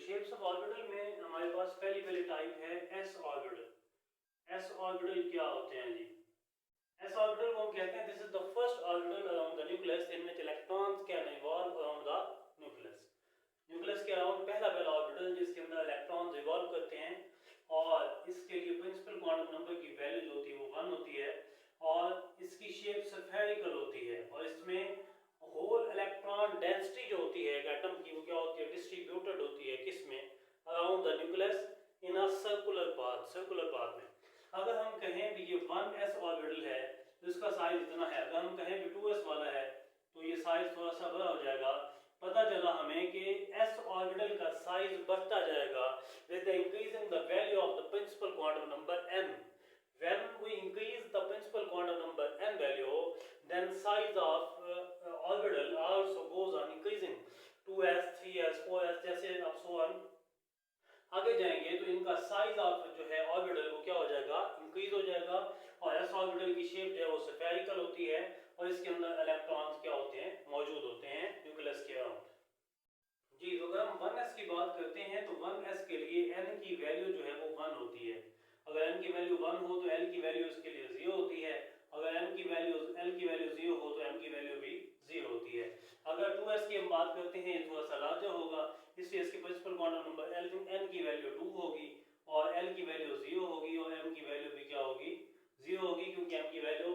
Shapes of orbital में हमारे पास पहली टाइप है एस ऑर्बिटल। एस ऑर्बिटल क्या होते हैं जी? एस ऑर्बिटल को हम कहते हैं this is the first orbital around the nucleus in which electrons can evolve around the nucleus. Nucleus के अराउंड पहला ऑर्बिटल जिसके अंदर इलेक्ट्रॉन्स इवॉल्व करते हैं और इसके लिए प्रिंसिपल क्वांटम नंबर की वैल्यू जो होती है वो 1 होती है और इसकी शेप स्फेरिकल होती है और इसमें होल इलेक्ट्रॉन डेंसिटी जो होती है एटम की वो क्या होती है? डिस्ट्रीब्यूटेड होती है किसमें? Around the nucleus in a circular path में। अगर हम कहें कि ये 1s ऑर्बिटल है तो इसका साइज इतना है, अगर हम कहें कि 2s वाला है तो ये साइज थोड़ा सा बड़ा हो जाएगा। पता चला हमें कि s ऑर्बिटल का साइज बढ़ता जाएगा with the increasing the value of the principal quantum number n. When we increase the principal quantum number n value, then size of orbital also goes on increasing 2s 3s 4s जैसे अब so on आगे जाएंगे तो इनका size of जो है orbital वो क्या हो जाएगा? इंक्रीज हो जाएगा और एस ऑर्बिटल की शेप जो है वो स्फेरिकल होती है और इसके अंदर इलेक्ट्रॉन्स क्या होते हैं? मौजूद होते हैं न्यूक्लियस के अराउंड। जी तो अगर हम 1s की बात करते हैं तो 1s के लिए n की वैल्यू जो है वो 1 होती है। अगर n की वैल्यू 1 हो तो l की वैल्यू इसके लिए 0 होती है। अगर l की वैल्यू 0 हो तो m की वैल्यू भी 0 होती है। अगर 2s की हम बात करते हैं थोड़ा सा लार्जर होगा इसलिए इसकी प्रिंसिपल क्वांटम नंबर n की वैल्यू 2 होगी और l की वैल्यू 0 होगी और m की वैल्यू भी क्या होगी? 0 होगी क्योंकि m की वैल्यू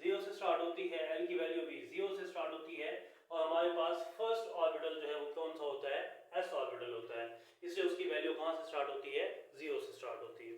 0 से स्टार्ट होती है, l की वैल्यू भी 0 से स्टार्ट होती है और हमारे पास फर्स्ट ऑर्बिटल जो है वो कौन सा होता है? s ऑर्बिटल होता है। इसलिए उसकी वैल्यू कहां से स्टार्ट होती है? 0 से स्टार्ट होती है।